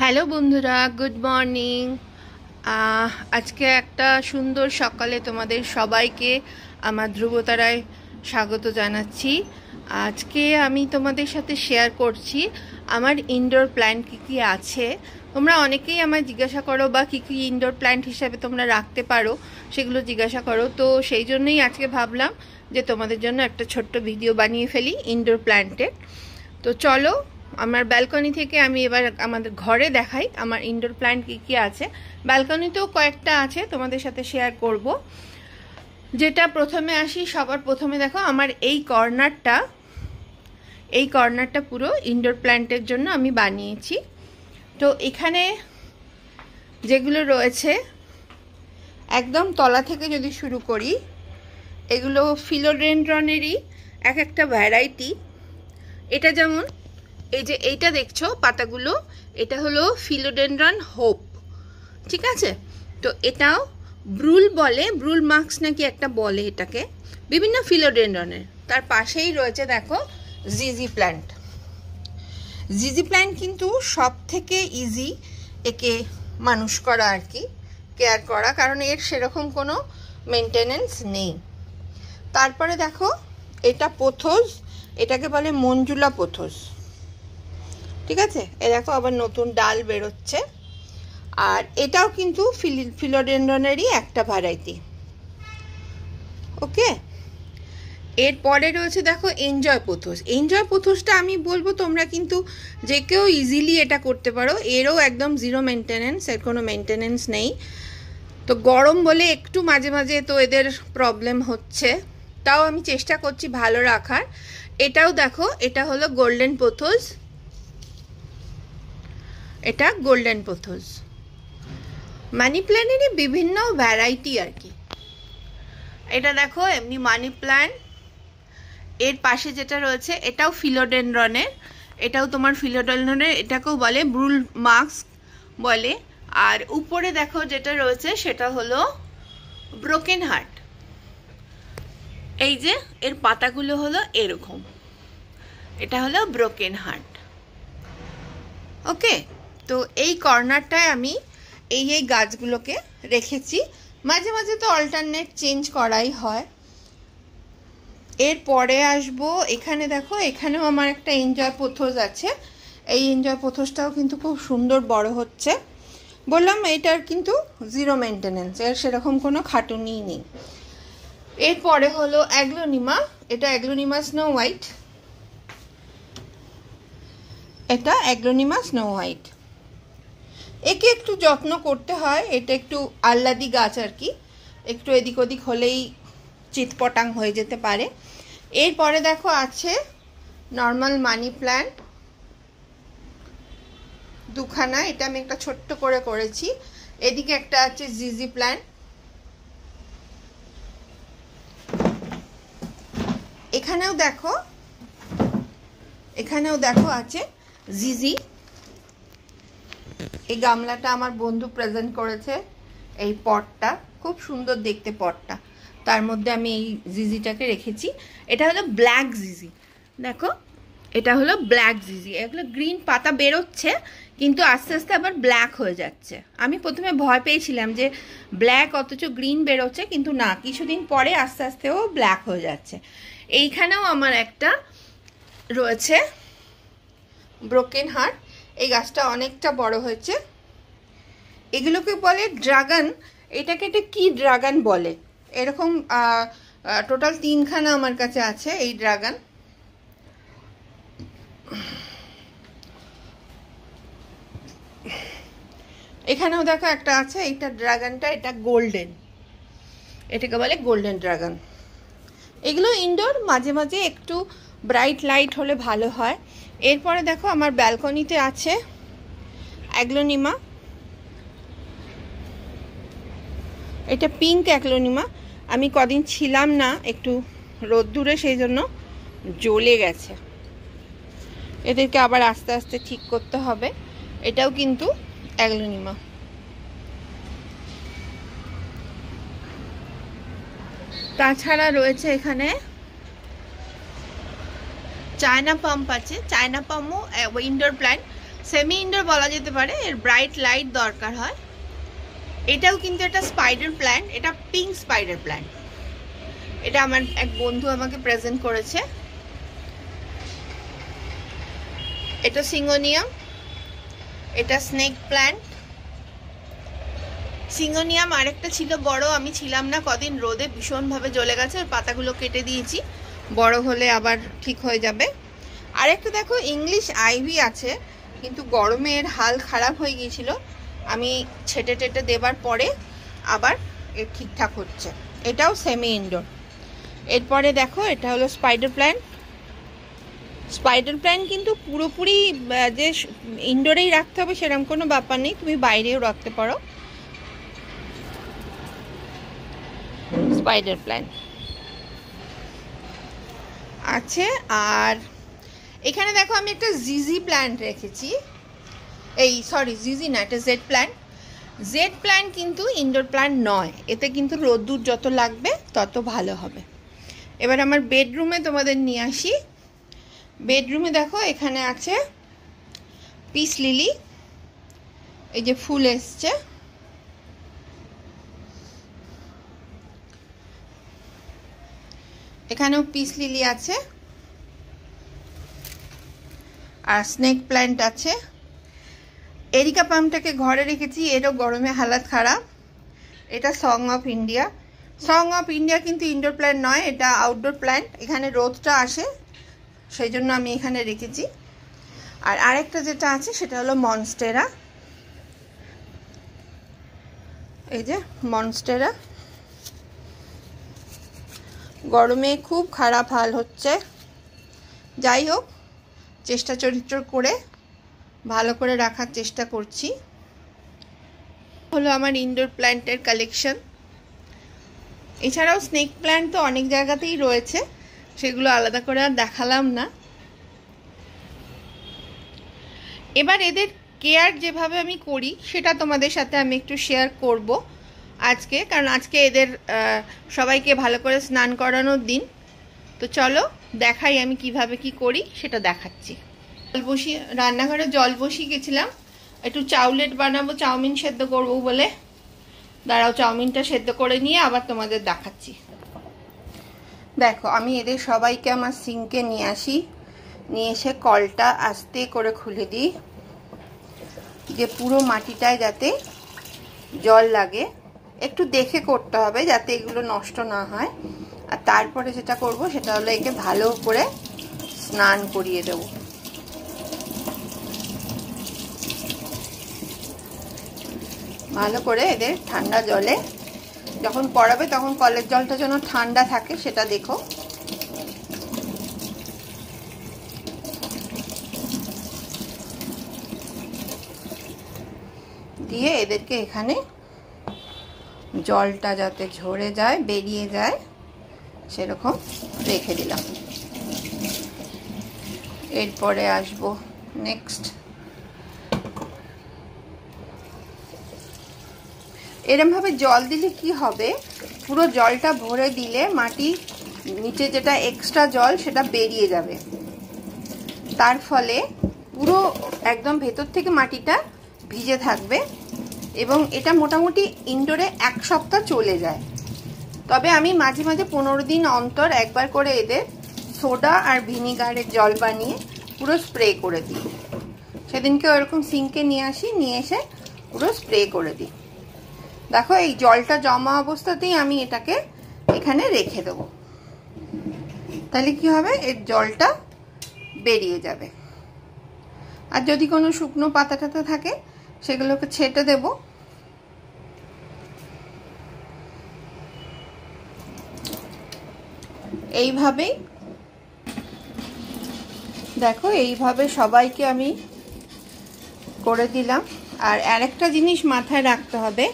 Hello বন্ধুরা, good morning. আজকে একটা সুন্দর সকালে তোমাদের সবাইকে আমার ধ্রুবতারায় স্বাগত জানাচ্ছি। আজকে আমি তোমাদের সাথে শেয়ার করছি আমার ইনডোর প্ল্যান্ট কী কী আছে। তোমরা অনেকেই আমায় জিজ্ঞাসা করো বা কী কী ইনডোর প্ল্যান্ট হিসাবে তোমরা রাখতে পারো সেগুলো জিজ্ঞাসা করো। তো সেই জন্যই আজকে ভাবলাম যে তোমাদের জন্য একটা ছোট্ট ভিডিও বানিয়ে ফেলি ইনডোর প্ল্যান্টের। তো চলো আমার ব্যালকনি থেকে আমি এবার আমাদের ঘরে দেখাই আমার ইনডোর প্ল্যান্ট কী কী আছে। ব্যালকনিতেও কয়েকটা আছে, তোমাদের সাথে শেয়ার করব। যেটা প্রথমে আসি, সবার প্রথমে দেখো আমার এই কর্নারটা পুরো ইনডোর প্ল্যান্টের জন্য আমি বানিয়েছি। তো এখানে যেগুলো রয়েছে একদম তলা থেকে যদি শুরু করি, এগুলো ফিলোডেনড্রনেরই এক একটা ভ্যারাইটি। এটা যেমন এই যে এইটা দেখছো পাতাগুলো, এটা হলো ফিলোডেনড্রন হোপ, ঠিক আছে। তো এটাও ব্রুল বলে, ব্রুল মার্কস নাকি একটা বলে এটাকে, বিভিন্ন ফিলোডেনড্রনের। তার পাশেই রয়েছে দেখো জিজি প্ল্যান্ট। জিজি প্ল্যান্ট কিন্তু সব থেকে ইজি একে মানুষ করা আর কি, কেয়ার করা, কারণ এর সেরকম কোনো মেনটেনেন্স নেই। তারপরে দেখো এটা পোথোস, এটাকে বলে মঞ্জুলা পোথোস, ঠিক আছে। এ দেখো আবার নতুন ডাল বেরোচ্ছে। আর এটাও কিন্তু ফিলোডেনড্রনেরই একটা ভ্যারাইটি, ওকে। এরপরে রয়েছে দেখো এনজয় পোথোস। এনজয় পোথোসটা আমি বলবো তোমরা কিন্তু যে কেউ ইজিলি এটা করতে পারো, এরও একদম জিরো মেনটেনেন্স, এর কোনো মেনটেনেন্স নেই। তো গরম বলে একটু মাঝে মাঝে তো এদের প্রবলেম হচ্ছে, তাও আমি চেষ্টা করছি ভালো রাখার। এটাও দেখো, এটা হলো গোল্ডেন পোথোস, এটা গোল্ডেন পোথোস। মানি প্ল্যান্টেরই বিভিন্ন ভ্যারাইটি আর কি। এটা দেখো এমনি মানি প্ল্যান্ট। এর পাশে যেটা রয়েছে এটাও ফিলোডেনড্রনের, এটাও তোমার ফিলোডেনড্রনের, এটাকেও বলে ব্রুল মার্কস বলে। আর উপরে দেখো যেটা রয়েছে সেটা হলো ব্রোকেন হার্ট। এই যে এর পাতাগুলো হলো এরকম, এটা হলো ব্রোকেন হার্ট, ওকে। তো এই কর্নারটায় আমি এই গাছগুলোকে রেখেছি। মাঝে মাঝে তো অল্টারনেট চেঞ্জ করাই হয়। এরপরে আসবো এখানে, দেখো এখানেও আমার একটা এনজয় পোথোস আছে। এই এনজয় পোথোসটাও কিন্তু খুব সুন্দর বড় হচ্ছে। বললাম এটার কিন্তু জিরো মেনটেনেন্স, এর সেরকম কোনো খাটুনি নেই। এরপরে হলো অ্যাগ্লোনিমা, এটা অ্যাগ্লোনিমা স্নো হোয়াইট, এটা অ্যাগ্লোনিমা স্নো হোয়াইট। একে একটু যত্ন করতে হয়, এটা একটু আহ্লাদি গাছ আর কি, একটু এদিক ওদিক হলেই চিৎপটাং হয়ে যেতে পারে। এরপরে দেখো আছে নর্মাল মানি প্ল্যান্ট দুখানা, এটা আমি একটা ছোট্ট করে করেছি। এদিকে একটা আছে জিজি প্ল্যান্ট, এখানেও দেখো আছে জিজি। এই গামলাটা আমার বন্ধু প্রেজেন্ট করেছে, এই পটটা খুব সুন্দর দেখতে পটটা, তার মধ্যে আমি এই জিজিটাকে রেখেছি। এটা হলো ব্ল্যাক জিজি, দেখো এটা হলো ব্ল্যাক জিজি। এগুলো গ্রিন পাতা বেরোচ্ছে কিন্তু আস্তে আস্তে আবার ব্ল্যাক হয়ে যাচ্ছে। আমি প্রথমে ভয় পেয়েছিলাম যে ব্ল্যাক অথচ গ্রিন বেরোচ্ছে, কিন্তু না, কিছুদিন পরে আস্তে আস্তেও ব্ল্যাক হয়ে যাচ্ছে। এইখানেও আমার একটা রয়েছে ব্রোকেন হার্ট, এই গাছটা অনেকটা বড় হয়েছে। এগুলোকে বলে ড্রাগন, এটাকে একটা কি ড্রাগন বলে, এরকম টোটাল 3খানা আমার কাছে আছে এই ড্রাগন। এখানেও দেখো একটা আছে, এইটা ড্রাগনটা, এটা গোল্ডেন, এটাকে বলে গোল্ডেন ড্রাগন। এগুলো ইনডোর, মাঝে মাঝে একটু ব্রাইট লাইট হলে ভালো হয়। এরপরে দেখো আমার ব্যালকনিতে আছে অ্যাগ্লোনিমা, এটা পিঙ্ক অ্যাগ্লোনিমা। আমি কদিন ছিলাম না একটু রোদ্দুরে, সেই জন্য জ্বলে গেছে, এদেরকে আবার আস্তে আস্তে ঠিক করতে হবে। এটাও কিন্তু অ্যাগ্লোনিমা। তাছাড়া রয়েছে এখানে চায়না পাম্প আছে, চায়না পাম্পও ইনডোর প্ল্যান্ট। সেমি ইনডোর বলা যেতে পারে, এর ব্রাইট লাইট দরকার হয়। এটাও কিন্তু একটা স্পাইডার প্ল্যান্ট, এটা পিঙ্ক স্পাইডার প্ল্যান্ট। এটা আমার এক বন্ধু আমাকে প্রেজেন্ট করেছে। এটা সিঙ্গোনিয়াম, এটা স্নেক প্ল্যান্ট। সিঙ্গোনিয়াম আরেকটা ছিল বড়, আমি ছিলাম না কদিন, রোদে ভীষণভাবে জ্বলে গেছে, ওর পাতাগুলো কেটে দিয়েছি, বড় হলে আবার ঠিক হয়ে যাবে। আরেকটা দেখো ইংলিশ আইভি আছে, কিন্তু গরমে এর হাল খারাপ হয়ে গিয়েছিল, আমি ছেটে টেটে দেবার পরে আবার এর ঠিকঠাক হচ্ছে। এটাও সেমি ইনডোর। এরপরে দেখো এটা হলো স্পাইডার প্ল্যান্ট। স্পাইডার প্ল্যান্ট কিন্তু পুরোপুরি যে ইনডোরেই রাখতে হবে সেরকম কোনো ব্যাপার নেই, তুমি বাইরেও রাখতে পারো স্পাইডার প্ল্যান্ট আছে। আর এখানে দেখো আমি একটা জিজি প্ল্যান্ট রেখেছি, এই সরি জিজি না, এটা জেড প্ল্যান্ট। জেড প্ল্যান্ট কিন্তু ইনডোর প্ল্যান্ট নয়, এতে কিন্তু রোদ্দুর যত লাগবে তত ভালো হবে। এবার আমার বেডরুমে তোমাদের নিয়ে আসি। বেডরুমে দেখো এখানে আছে পিস লিলি, এই যে ফুল এসছে, এখানেও পিস লিলি আছে, আর স্নেক প্ল্যান্ট আছে। এরিকা পামটাকে ঘরে রেখেছি, এরও গরমে হালাত খারাপ। এটা song of India. Song of India কিন্তু ইনডোর প্ল্যান্ট নয়, এটা আউটডোর প্ল্যান্ট, এখানে রোদটা আসে সেই জন্য আমি এখানে রেখেছি। আর আরেকটা যেটা আছে সেটা হলো মনস্টেরা, এই যে মনস্টেরা। গরমে খুব খারাপ হাল হচ্ছে, যাই হোক চেষ্টা চরিত্র করে ভালো করে রাখার চেষ্টা করছি। হলো আমার ইনডোর প্ল্যান্টের কালেকশন। এছাড়াও স্নেক প্ল্যান্ট তো অনেক জায়গাতেই রয়েছে, সেগুলো আলাদা করে আর দেখালাম না। এবার এদের কেয়ার যেভাবে আমি করি সেটা তোমাদের সাথে আমি একটু শেয়ার করব আজকে, কারণ আজকে এদের সবাইকে ভালো করে স্নান করানোর দিন। তো চলো দেখাই আমি কিভাবে কি করি, সেটা দেখাচ্ছি। রান্নাঘরে জল বসিয়ে গেছিলাম, একটু চাউলেট বানাবো, চাউমিন সেদ্ধ করবো বলে। দাঁড়াও চাউমিনটা সেদ্ধ করে নিয়ে আবার তোমাদের দেখাচ্ছি। দেখো আমি এদের সবাইকে আমার সিঙ্কে নিয়ে আসি, নিয়ে এসে কলটা আস্তে করে খুলে দিই, যে পুরো মাটিটায় যাতে জল লাগে। একটু দেখে করতে হবে যাতে এগুলো নষ্ট না হয়। আর তারপরে যেটা করব সেটা হলো একে ভালো করে স্নান করিয়ে দেব। ভালো করে এদের ঠান্ডা জলে যখন করাবে তখন কলের জলটা যেন ঠান্ডা থাকে সেটা দেখো। দিয়ে এদেরকে এখানে জলটা যাতে ঝরে যায়, বেরিয়ে যায়, সেরকম রেখে দিলাম। এরপরে আসবো নেক্সট। এরমভাবে জল দিলে কি হবে, পুরো জলটা ভরে দিলে মাটি নিচে যেটা এক্সট্রা জল সেটা বেরিয়ে যাবে, তার ফলে পুরো একদম ভেতর থেকে মাটিটা ভিজে থাকবে এবং এটা মোটামুটি ইনডোরে 1 সপ্তাহ চলে যায়। তবে আমি মাঝে মাঝে 15 দিন অন্তর একবার করে এদের সোডা আর ভিনিগারের জল বানিয়ে পুরো স্প্রে করে দিই। সেদিনকে ওরকম সিঙ্কে নিয়ে আসি, নিয়ে এসে পুরো স্প্রে করে দিই। দেখো এই জলটা জমা অবস্থাতেই আমি এটাকে এখানে রেখে দেবো, তাহলে কি হবে, এর জলটা বেরিয়ে যাবে। আর যদি কোনো শুকনো পাতা টাতা থাকে সেগুলোকে ছেটে দেব। এইভাবেই দেখো, এইভাবে সবাইকে আমি করে দিলাম। আর আরেকটা জিনিস মাথায় রাখতে হবে,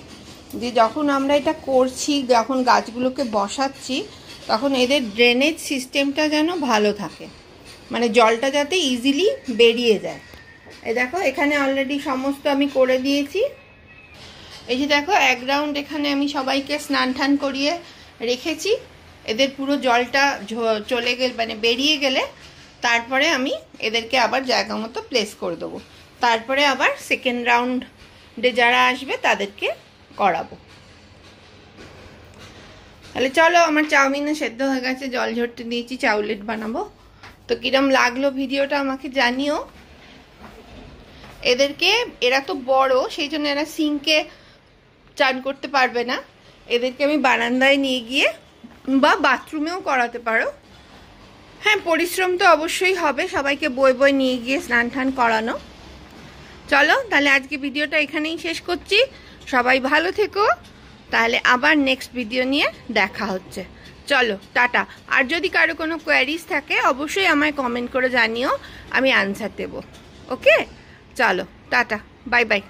যে যখন আমরা এটা করছি, যখন গাছগুলোকে বসাচ্ছি, তখন এদের ড্রেনেজ সিস্টেমটা যেন ভালো থাকে, মানে জলটা যাতে ইজিলি বেরিয়ে যায়। এই দেখো এখানে অলরেডি সমস্ত আমি করে দিয়েছি। এই যে দেখো 1 রাউন্ড এখানে আমি সবাইকে স্নান টান করিয়ে রেখেছি। এদের পুরো জলটা চলে গেলে, মানে বেরিয়ে গেলে তারপরে আমি এদেরকে আবার জায়গা মতো প্লেস করে দেবো। তারপরে আবার সেকেন্ড রাউন্ডে যারা আসবে তাদেরকে করাবো। তাহলে চলো, আমার চাউমিনে সেদ্ধ হয়ে গেছে, জল ঝরতে দিয়েছি, চাউলেট বানাবো। তো কিরম লাগলো ভিডিওটা আমাকে জানিও। এরা তো বড়, সেই জন্য এরা সিঙ্কে চান করতে পারবে না। এদেরকে আমি বারান্দায় নিয়ে গিয়ে বা বাথরুমেও করাতে পারো। হ্যাঁ, পরিশ্রম তো অবশ্যই হবে, সবাইকে বই বই নিয়ে গিয়ে স্নান টান করানো। চলো তাহলে আজকে ভিডিওটা এখানেই শেষ করছি। সবাই ভালো থেকো, তাহলে আবার নেক্সট ভিডিও নিয়ে দেখা হচ্ছে। চলো টাটা। আর যদি কারো কোনো কোয়ারিজ থাকে অবশ্যই আমায় কমেন্ট করে জানিও, আমি আনসার দেবো। ওকে, চলো টাটা, বাই বাই।